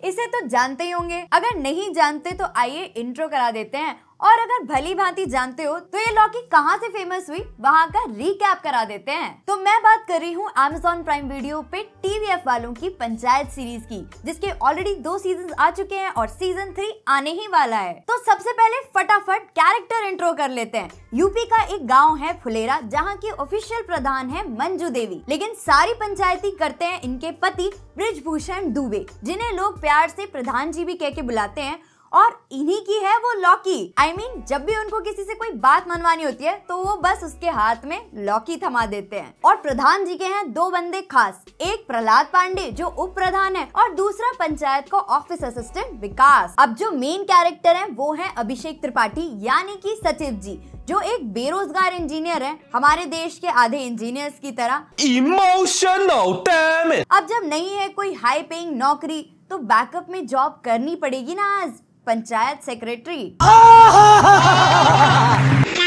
इसे तो जानते ही होंगे, अगर नहीं जानते तो आइए इंट्रो करा देते हैं, और अगर भली भांति जानते हो तो ये लॉकी कहाँ से फेमस हुई वहाँ का रिकैप करा देते हैं। तो मैं बात कर रही हूँ Amazon प्राइम वीडियो पे TVF वालों की पंचायत सीरीज की, जिसके ऑलरेडी 2 सीजन आ चुके हैं और सीजन 3 आने ही वाला है। तो सबसे पहले फटाफट कैरेक्टर इंट्रो कर लेते हैं। यूपी का एक गाँव है फुलेरा, जहाँ की ऑफिशियल प्रधान है मंजू देवी, लेकिन सारी पंचायती करते हैं इनके पति बृजभूषण दुबे, जिन्हें लोग प्यार से प्रधान जी भी कह के बुलाते हैं, और इन्हीं की है वो लॉकी। I mean, जब भी उनको किसी से कोई बात मनवानी होती है तो वो बस उसके हाथ में लॉकी थमा देते हैं। और प्रधान जी के हैं 2 बंदे खास, एक प्रहलाद पांडे जो उप प्रधान है और दूसरा पंचायत का ऑफिस असिस्टेंट विकास। अब जो मेन कैरेक्टर है वो है अभिषेक त्रिपाठी यानी कि सचिव जी, जो एक बेरोजगार इंजीनियर है, हमारे देश के आधे इंजीनियर्स की तरह। Emotional damn it. अब जब नहीं है कोई हाई पेइंग नौकरी तो बैकअप में जॉब करनी पड़ेगी ना आज पंचायत सेक्रेटरी।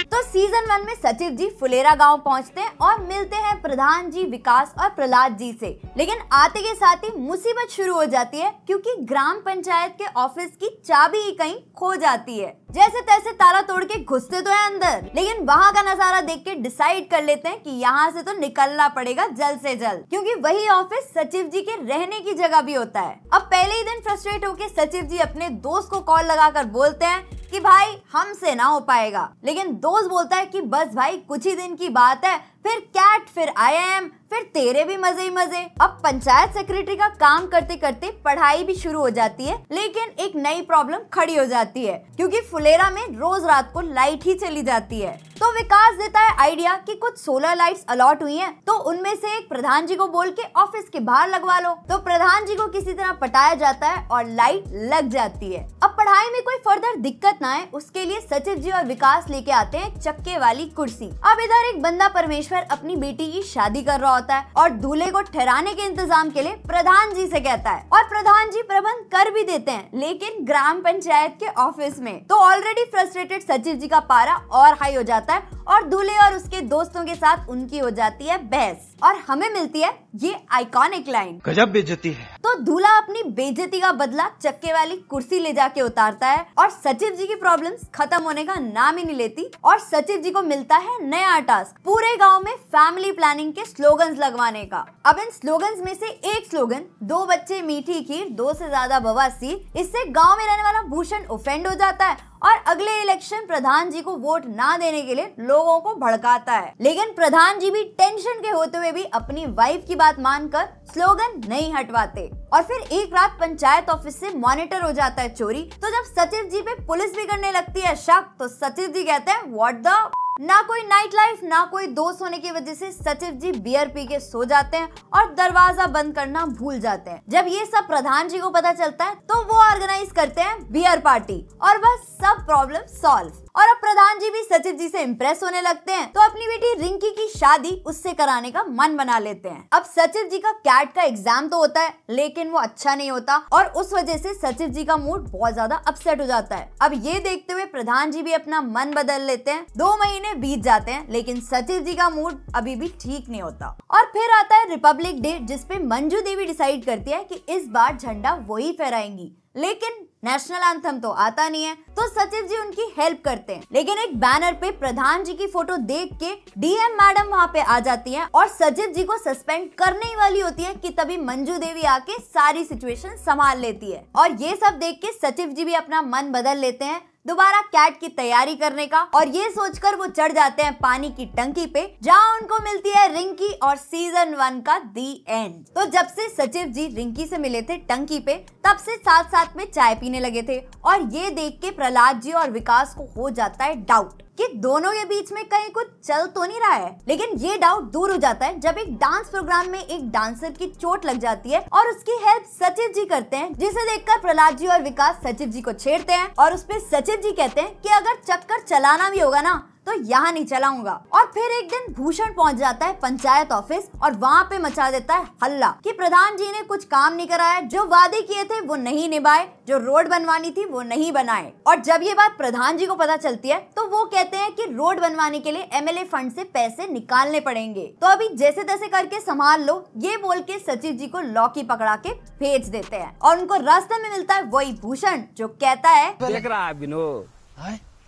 तो सीजन 1 में सचिव जी फुलेरा गांव पहुंचते हैं और मिलते हैं प्रधान जी विकास और प्रहलाद जी से, लेकिन आते के साथ ही मुसीबत शुरू हो जाती है, क्योंकि ग्राम पंचायत के ऑफिस की चाबी ही कहीं खो जाती है। जैसे तैसे ताला तोड़ के घुसते तो है अंदर, लेकिन वहाँ का नजारा देख के डिसाइड कर लेते हैं कि यहाँ से तो निकलना पड़ेगा जल्द से जल्द, क्योंकि वही ऑफिस सचिव जी के रहने की जगह भी होता है। अब पहले ही दिन फ्रस्ट्रेट होके सचिव जी अपने दोस्त को कॉल लगाकर बोलते हैं कि भाई हमसे ना हो पाएगा, लेकिन दोस्त बोलता है कि बस भाई कुछ ही दिन की बात है, फिर कैट, फिर IIM, फिर तेरे भी मजे ही मजे। अब पंचायत सेक्रेटरी का काम करते करते पढ़ाई भी शुरू हो जाती है, लेकिन एक नई प्रॉब्लम खड़ी हो जाती है, क्योंकि फुलेरा में रोज रात को लाइट ही चली जाती है। तो विकास देता है आइडिया कि कुछ सोलर लाइट्स अलॉट हुई हैं, तो उनमें से एक प्रधान जी को बोल के ऑफिस के बाहर लगवा लो। तो प्रधान जी को किसी तरह पटाया जाता है और लाइट लग जाती है। अब पढ़ाई में कोई फर्दर दिक्कत ना आए उसके लिए सचिव जी और विकास लेके आते हैं चक्के वाली कुर्सी। अब इधर एक बंदा परमेश्वर अपनी बेटी की शादी कर रहा होता है और दूल्हे को ठहराने के इंतजाम के लिए प्रधान जी से कहता है, और प्रधान जी प्रबंध कर भी देते हैं, लेकिन ग्राम पंचायत के ऑफिस में। तो ऑलरेडी फ्रस्ट्रेटेड सचिव जी का पारा और हाई हो जाता है और दूल्हे और उसके दोस्तों के साथ उनकी हो जाती है बहस, और हमें मिलती है ये आइकॉनिक लाइन, गजब बेइज्जती है। तो दूल्हा अपनी बेइज्जती का बदला चक्के वाली कुर्सी ले जाके उतारता है, और सचिव जी की प्रॉब्लम्स खत्म होने का नाम ही नहीं लेती, और सचिव जी को मिलता है नया टास्क, पूरे गांव में फैमिली प्लानिंग के स्लोगन्स लगवाने का। अब इन स्लोगन्स में से एक स्लोगन 2 बच्चे मीठी खीर 2 से ज्यादा बवासीर, इससे गांव में रहने वाला भूषण ऑफेंड हो जाता है और अगले इलेक्शन प्रधान जी को वोट ना देने के लिए लोगों को भड़काता है। लेकिन प्रधान जी भी टेंशन के होते हुए भी अपनी वाइफ की बात मानकर स्लोगन नहीं हटवाते, और फिर एक रात पंचायत ऑफिस से मॉनिटर हो जाता है चोरी। तो जब सचिव जी पे पुलिस भी करने लगती है शक, तो सचिव जी कहते हैं व्हाट द, ना कोई नाइट लाइफ ना कोई दोस्त होने की वजह से सचिव जी बियर पी के सो जाते हैं और दरवाजा बंद करना भूल जाते हैं। जब ये सब प्रधान जी को पता चलता है तो वो ऑर्गेनाइज करते हैं बियर पार्टी, और बस सब प्रॉब्लम सॉल्व। और अब प्रधान जी भी सचिव जी से इम्प्रेस होने लगते हैं, तो अपनी बेटी रिंकी की शादी उससे कराने का मन बना लेते हैं। अब सचिव जी का कैट का एग्जाम तो होता है, लेकिन वो अच्छा नहीं होता, और उस वजह से सचिव जी का मूड बहुत ज्यादा अपसेट हो जाता है। अब ये देखते हुए प्रधान जी भी अपना मन बदल लेते हैं। 2 महीने बीत जाते हैं, लेकिन सचिव जी का मूड अभी भी ठीक नहीं होता। और फिर आता है रिपब्लिक डे, जिसपे मंजू देवी डिसाइड करती है कि इस बार झंडा वही फहराएंगी, लेकिन नेशनल एंथम तो आता नहीं है। तो सचिव जी उनकी हेल्प करते हैं, लेकिन एक बैनर पे प्रधान जी की फोटो देख के DM मैडम वहाँ पे आ जाती हैं और सचिव जी को सस्पेंड करने ही वाली होती है कि तभी मंजू देवी आके सारी सिचुएशन संभाल लेती है। और ये सब देख के सचिव जी भी अपना मन बदल लेते हैं दोबारा कैट की तैयारी करने का, और ये सोचकर वो चढ़ जाते हैं पानी की टंकी पे, जहाँ उनको मिलती है रिंकी और सीजन 1 का दी एंड। तो जब से सचिव जी रिंकी से मिले थे टंकी पे, तब से साथ साथ में चाय पीने लगे थे, और ये देख के प्रहलाद जी और विकास को हो जाता है डाउट कि दोनों के बीच में कहीं कुछ चल तो नहीं रहा है। लेकिन ये डाउट दूर हो जाता है जब एक डांस प्रोग्राम में एक डांसर की चोट लग जाती है और उसकी हेल्प सचिव जी करते हैं, जिसे देखकर प्रहलाद जी और विकास सचिव जी को छेड़ते हैं और उस पे सचिव जी कहते हैं कि अगर चक्कर चलाना भी होगा ना तो यहाँ नहीं चलाऊंगा। और फिर एक दिन भूषण पहुंच जाता है पंचायत ऑफिस और वहाँ पे मचा देता है हल्ला कि प्रधान जी ने कुछ काम नहीं कराया, जो वादे किए थे वो नहीं निभाए, जो रोड बनवानी थी वो नहीं बनाए। और जब ये बात प्रधान जी को पता चलती है तो वो कहते हैं कि रोड बनवाने के लिए MLA फंड से पैसे निकालने पड़ेंगे, तो अभी जैसे तैसे करके संभाल लो, ये बोल के सचिव जी को लौकी पकड़ा के भेज देते हैं। और उनको रास्ते में मिलता है वही भूषण जो कहता है, देख रहा है विनोद,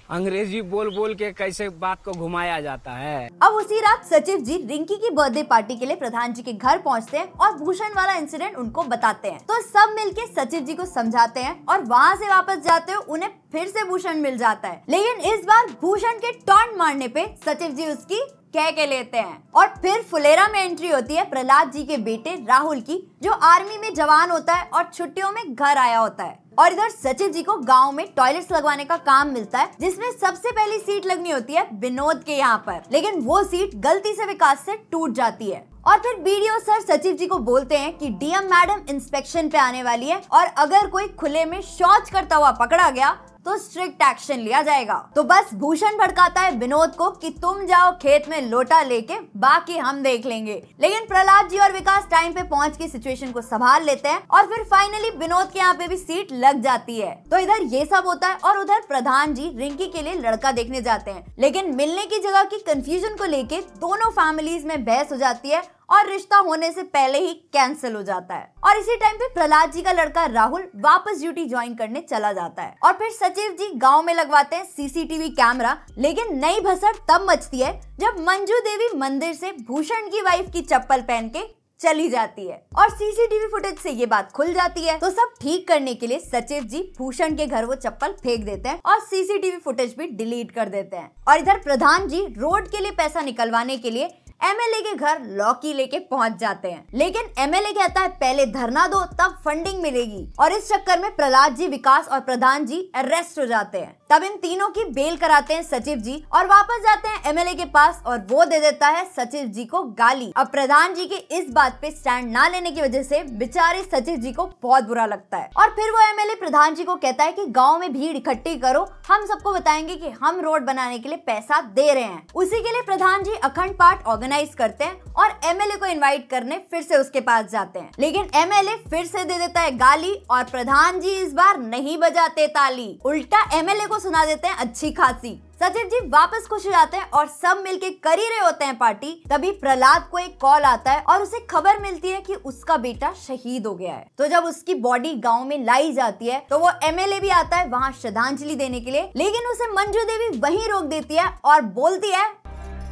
अंग्रेजी बोल बोल के कैसे बात को घुमाया जाता है। अब उसी रात सचिव जी रिंकी की बर्थडे पार्टी के लिए प्रधान जी के घर पहुंचते हैं और भूषण वाला इंसिडेंट उनको बताते हैं। तो सब मिलके सचिव जी को समझाते हैं और वहाँ से वापस जाते हुए उन्हें फिर से भूषण मिल जाता है, लेकिन इस बार भूषण के टॉन्ट मारने पे सचिव जी उसकी कह के लेते हैं। और फिर फुलेरा में एंट्री होती है प्रहलाद जी के बेटे राहुल की, जो आर्मी में जवान होता है और छुट्टियों में घर आया होता है। और इधर सचिव जी को गांव में टॉयलेट्स लगवाने का काम मिलता है, जिसमें सबसे पहली सीट लगनी होती है विनोद के यहाँ पर, लेकिन वो सीट गलती से विकास से टूट जाती है। और फिर BDO सर सचिव जी को बोलते हैं कि DM मैडम इंस्पेक्शन पे आने वाली है और अगर कोई खुले में शौच करता हुआ पकड़ा गया तो स्ट्रिक्ट एक्शन लिया जाएगा। तो बस भूषण भड़काता है विनोद को कि तुम जाओ खेत में लोटा लेके, बाकी हम देख लेंगे। लेकिन प्रहलाद जी और विकास टाइम पे पहुंच के सिचुएशन को संभाल लेते हैं और फिर फाइनली विनोद के यहाँ पे भी सीट लग जाती है। तो इधर ये सब होता है और उधर प्रधान जी रिंकी के लिए लड़का देखने जाते हैं, लेकिन मिलने की जगह की कंफ्यूजन को लेके दोनों फैमिलीज में बहस हो जाती है और रिश्ता होने से पहले ही कैंसिल हो जाता है। और इसी टाइम पे प्रहलाद जी का लड़का राहुल वापस ड्यूटी ज्वाइन करने चला जाता है और फिर सचिव जी गांव में लगवाते हैं CCTV कैमरा। लेकिन नई भसड़ तब मचती है जब मंजू देवी मंदिर से भूषण की वाइफ की चप्पल पहन के चली जाती है और CCTV फुटेज से ये बात खुल जाती है। तो सब ठीक करने के लिए सचिव जी भूषण के घर वो चप्पल फेंक देते हैं और CCTV फुटेज भी डिलीट कर देते हैं। और इधर प्रधान जी रोड के लिए पैसा निकलवाने के लिए MLA के घर लौकी लेके पहुंच जाते हैं, लेकिन MLA कहता है पहले धरना दो तब फंडिंग मिलेगी। और इस चक्कर में प्रहलाद जी, विकास और प्रधान जी अरेस्ट हो जाते हैं। तब इन तीनों की बेल कराते हैं सचिव जी और वापस जाते हैं MLA के पास और वो दे देता है सचिव जी को गाली। अब प्रधान जी के इस बात पे स्टैंड ना लेने की वजह से बेचारे सचिव जी को बहुत बुरा लगता है और फिर वो MLA प्रधान जी को कहता है कि गाँव में भीड़ इकट्ठी करो, हम सबको बताएंगे कि हम रोड बनाने के लिए पैसा दे रहे हैं। उसी के लिए प्रधान जी अखंड पाठ ऑर्गेनाइज करते हैं और MLA को इनवाइट करने फिर से उसके पास जाते हैं, लेकिन MLA फिर से दे देता है गाली और प्रधान जी इस बार नहीं बजाते ताली, उल्टा MLA को सुना देते हैं अच्छी खासी। सचिव जी वापस खुश हो जाते हैं और सब मिलके कर ही रहे होते हैं पार्टी। तभी प्रहलाद को एक कॉल आता है और उसे खबर मिलती है कि उसका बेटा शहीद हो गया है। तो जब उसकी बॉडी गांव में लाई जाती है तो वो MLA भी आता है वहां श्रद्धांजलि देने के लिए, लेकिन उसे मंजू देवी वहीं रोक देती है और बोलती है,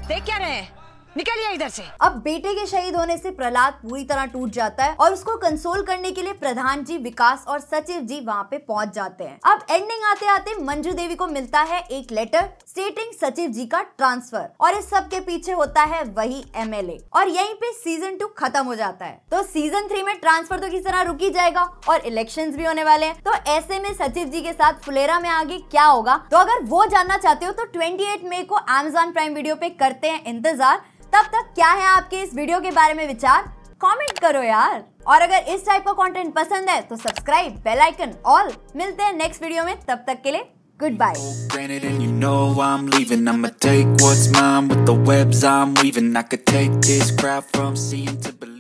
देख क्या रहे, निकलिए इधर से। अब बेटे के शहीद होने से प्रहलाद पूरी तरह टूट जाता है और उसको कंसोल करने के लिए प्रधान जी, विकास और सचिव जी वहाँ पे पहुँच जाते हैं। अब एंडिंग आते आते मंजू देवी को मिलता है एक लेटर स्टेटिंग सचिव जी का ट्रांसफर और इस सब के पीछे होता है वही MLA और यहीं पे सीजन 2 खत्म हो जाता है। तो सीजन 3 में ट्रांसफर तो किसी तरह रुक ही जाएगा और इलेक्शंस भी होने वाले हैं। तो ऐसे में सचिव जी के साथ फुलेरा में आगे क्या होगा, तो अगर वो जानना चाहते हो तो 28 मई को Amazon प्राइम वीडियो पे करते हैं इंतजार। तब तक क्या है आपके इस वीडियो के बारे में विचार, कमेंट करो यार। और अगर इस टाइप का कंटेंट पसंद है तो सब्सक्राइब, बेल आइकन ऑल। मिलते हैं नेक्स्ट वीडियो में, तब तक के लिए goodbye. Granted, and you know I'm leaving. I'ma take what's mine with the webs I'm weaving. I could take this crowd from seeing to believing.